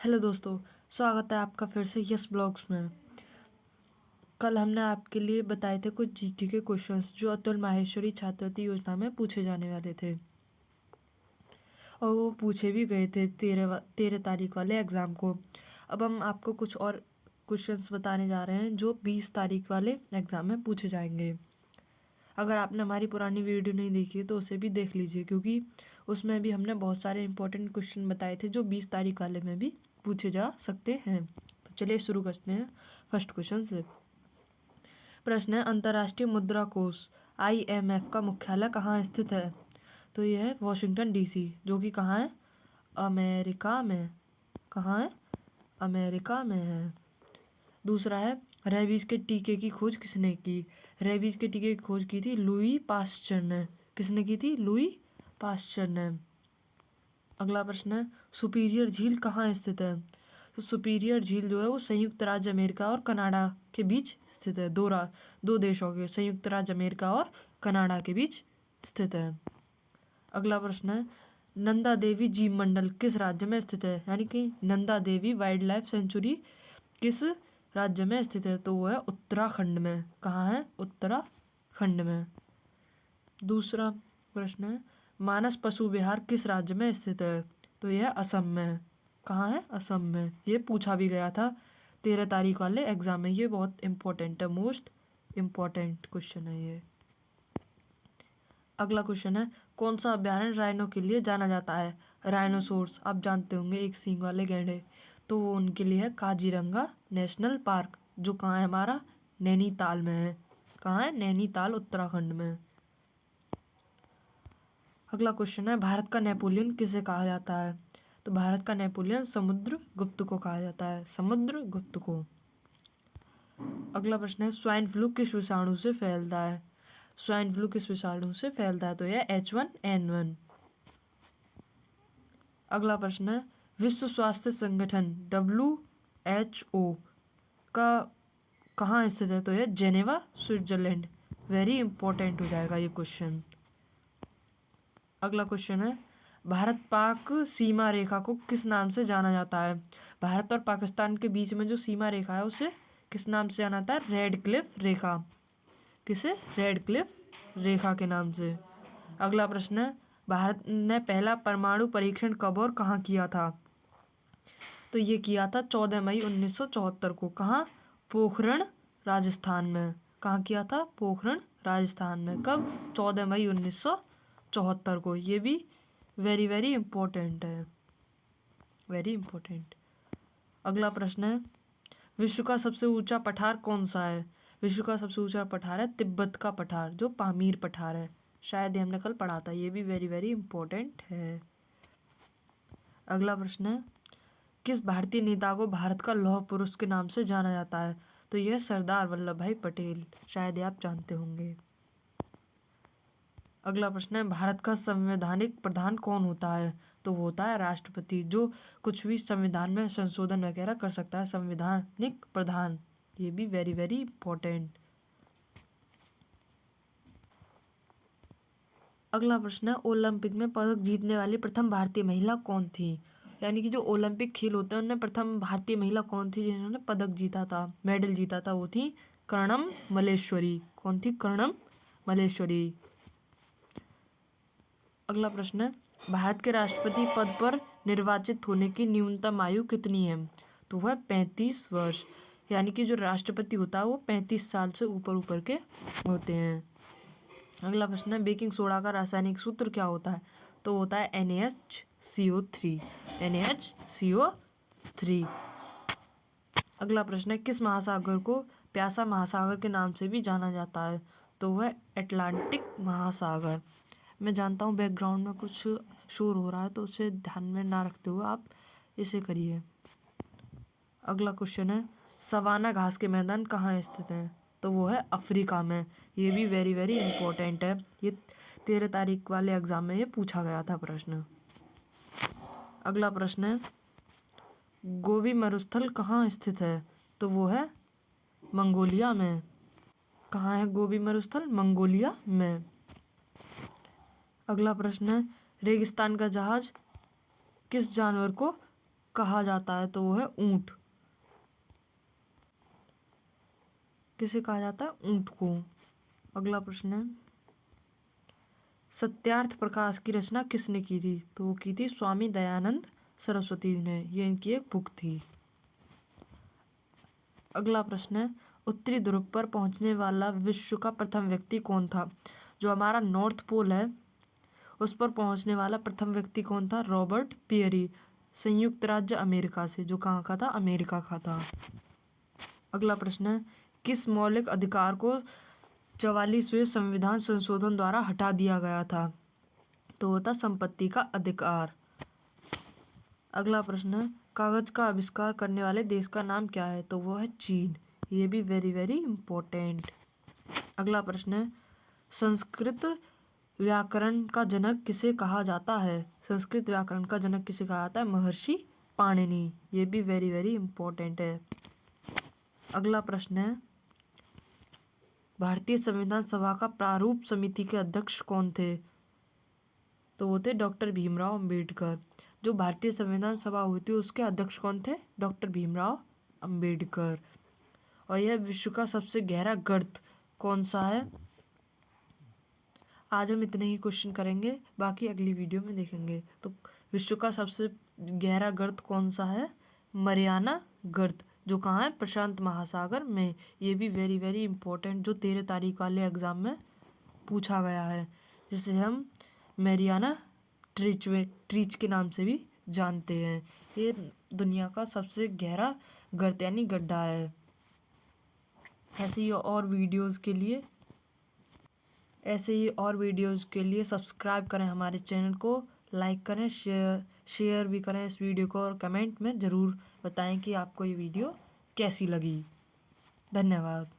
Hello दोस्तों, स्वागत है आपका फिर से यस ब्लॉग्स में। कल हमने आपके लिए बताए थे कुछ जीके के क्वेश्चंस जो अतुल माहेश्वरी छात्रवृत्ति योजना में पूछे जाने वाले थे और वो पूछे भी गए थे 13 तारीख वाले एग्ज़ाम को। अब हम आपको कुछ और क्वेश्चंस बताने जा रहे हैं जो 20 तारीख वाले एग्ज़ाम में पूछे जाएंगे। अगर आपने हमारी पुरानी वीडियो नहीं देखी है तो उसे भी देख लीजिए, क्योंकि उसमें भी हमने बहुत सारे इंपॉर्टेंट क्वेश्चन बताए थे जो 20 तारीख वाले में भी पूछे जा सकते हैं। तो चलिए शुरू करते हैं फर्स्ट क्वेश्चन से। प्रश्न है, अंतर्राष्ट्रीय मुद्रा कोष IMF का मुख्यालय कहाँ स्थित है? तो यह है वॉशिंगटन DC, जो कि कहाँ है? अमेरिका में। कहाँ है? अमेरिका में है। दूसरा है, रेबीज के टीके की खोज किसने की? रेबीज के टीके की खोज की थी लुई पास्चर ने। किसने की थी? लुई पास्चर ने। अगला प्रश्न है, सुपीरियर झील कहाँ स्थित है? तो सुपीरियर झील जो है वो संयुक्त राज्य अमेरिका और कनाडा के बीच स्थित है। दो देशों के, संयुक्त राज्य अमेरिका और कनाडा के बीच स्थित है। अगला प्रश्न है, नंदा देवी जीव मंडल किस राज्य में स्थित है? यानी कि Nanda Devi wild life sanctuary किस राज्य में स्थित है? तो वो है उत्तराखंड में। कहाँ है? उत्तराखंड में। दूसरा प्रश्न है, मानस पशु विहार किस राज्य में स्थित है? तो यह असम में। कहाँ है? असम में। ये पूछा भी गया था 13 तारीख वाले एग्जाम में। ये बहुत इंपॉर्टेंट है, मोस्ट इम्पॉर्टेंट क्वेश्चन है ये। अगला क्वेश्चन है, कौन सा अभ्यारण्य राइनो के लिए जाना जाता है? राइनोसोर्स आप जानते होंगे, एक सींग वाले गैंडे। तो वो उनके लिए है काजीरंगा नेशनल पार्क, जो कहाँ है? हमारा नैनीताल में है। कहाँ है? नैनीताल, उत्तराखंड में। अगला क्वेश्चन है, भारत का नेपोलियन किसे कहा जाता है? तो भारत का नेपोलियन समुद्रगुप्त को कहा जाता है। समुद्रगुप्त को। अगला प्रश्न है, स्वाइन फ्लू किस विषाणु से फैलता है? स्वाइन फ्लू किस विषाणु से फैलता है? तो यह H1N1। अगला प्रश्न है, विश्व स्वास्थ्य संगठन WHO का कहाँ स्थित है? तो यह जेनेवा, स्विट्जरलैंड। वेरी इंपॉर्टेंट हो जाएगा ये क्वेश्चन। अगला क्वेश्चन है, भारत पाक सीमा रेखा को किस नाम से जाना जाता है? भारत और पाकिस्तान के बीच में जो सीमा रेखा है उसे किस नाम से जाना जाता है? रेड क्लिफ रेखा। किसे? रेड क्लिफ रेखा के नाम से। अगला प्रश्न है, भारत ने पहला परमाणु परीक्षण कब और कहाँ किया था? तो ये किया था 14 मई 1974 को। कहाँ? पोखरण, राजस्थान में। कहाँ किया था? पोखरण, राजस्थान में। कब? 14 मई 1974 को। ये भी वेरी वेरी इंपॉर्टेंट है, वेरी इंपॉर्टेंट। अगला प्रश्न है, विश्व का सबसे ऊंचा पठार कौन सा है? विश्व का सबसे ऊंचा पठार है तिब्बत का पठार, जो पामीर पठार है। शायद ये हमने कल पढ़ा था। ये भी वेरी वेरी इंपॉर्टेंट है। अगला प्रश्न है, किस भारतीय नेता को भारत का लौह पुरुष के नाम से जाना जाता है? तो यह सरदार वल्लभ भाई पटेल। शायद ये आप जानते होंगे। अगला प्रश्न है, भारत का संवैधानिक प्रधान कौन होता है? तो वो होता है राष्ट्रपति, जो कुछ भी संविधान में संशोधन वगैरह कर सकता है। संवैधानिक प्रधान। ये भी वेरी वेरी इंपॉर्टेंट। अगला प्रश्न है, ओलंपिक में पदक जीतने वाली प्रथम भारतीय महिला कौन थी? यानी कि जो ओलंपिक खेल होते हैं उनमें प्रथम भारतीय महिला कौन थी जिन्होंने पदक जीता था, मेडल जीता था? वो थी कर्णम मल्लेश्वरी। कौन थी? कर्णम मल्लेश्वरी। अगला प्रश्न है, भारत के राष्ट्रपति पद पर निर्वाचित होने की न्यूनतम आयु कितनी है? तो वह 35 वर्ष। यानी कि जो राष्ट्रपति होता है वो 35 साल से ऊपर ऊपर के होते हैं। अगला प्रश्न है, बेकिंग सोडा का रासायनिक सूत्र क्या होता है? तो होता है NaHCO3। NaHCO3। अगला प्रश्न है, किस महासागर को प्यासा महासागर के नाम से भी जाना जाता है? तो वह अटलांटिक महासागर। मैं जानता हूँ बैकग्राउंड में कुछ शोर हो रहा है, तो उसे ध्यान में ना रखते हुए आप इसे करिए। अगला क्वेश्चन है, सवाना घास के मैदान कहाँ स्थित हैं? तो वो है अफ्रीका में। ये भी वेरी वेरी इंपॉर्टेंट है। ये 13 तारीख वाले एग्जाम में ये पूछा गया था प्रश्न। अगला प्रश्न है, गोबी मरुस्थल कहाँ स्थित है? तो वो है मंगोलिया में। कहाँ है गोबी मरुस्थल? मंगोलिया में। अगला प्रश्न है, रेगिस्तान का जहाज किस जानवर को कहा जाता है? तो वो है ऊंट। किसे कहा जाता है? ऊंट को। अगला प्रश्न है, सत्यार्थ प्रकाश की रचना किसने की थी? तो वो की थी स्वामी दयानंद सरस्वती ने। ये इनकी एक बुक थी। अगला प्रश्न है, उत्तरी ध्रुव पर पहुंचने वाला विश्व का प्रथम व्यक्ति कौन था? जो हमारा नॉर्थ पोल है उस पर पहुंचने वाला प्रथम व्यक्ति कौन था? रॉबर्ट पियरी, संयुक्त राज्य अमेरिका से। जो कहाँ का था? अमेरिका का था। अगला प्रश्न है, किस मौलिक अधिकार को 44वें संविधान संशोधन द्वारा हटा दिया गया था? तो वो था संपत्ति का अधिकार। अगला प्रश्न है, कागज का आविष्कार करने वाले देश का नाम क्या है? तो वो है चीन। ये भी वेरी वेरी इंपॉर्टेंट। अगला प्रश्न है, संस्कृत व्याकरण का जनक किसे कहा जाता है? संस्कृत व्याकरण का जनक किसे कहा जाता है? महर्षि पाणिनि। ये भी वेरी वेरी इंपॉर्टेंट है। अगला प्रश्न है, भारतीय संविधान सभा का प्रारूप समिति के अध्यक्ष कौन थे? तो वो थे डॉक्टर भीमराव अंबेडकर। जो भारतीय संविधान सभा हुई थी उसके अध्यक्ष कौन थे? डॉक्टर भीमराव अंबेडकर। और यह विश्व का सबसे गहरा गर्त कौन सा है? आज हम इतने ही क्वेश्चन करेंगे, बाकी अगली वीडियो में देखेंगे। तो विश्व का सबसे गहरा गर्त कौन सा है? मरियाना गर्त, जो कहाँ है? प्रशांत महासागर में। ये भी वेरी वेरी इंपॉर्टेंट, जो 13 तारीख वाले एग्जाम में पूछा गया है, जिसे हम मैरियाना ट्रीच के नाम से भी जानते हैं। ये दुनिया का सबसे गहरा गर्त यानी गड्ढा है। ऐसे ही और वीडियोस के लिए सब्सक्राइब करें हमारे चैनल को, लाइक करें, शेयर भी करें इस वीडियो को, और कमेंट में ज़रूर बताएं कि आपको ये वीडियो कैसी लगी। धन्यवाद।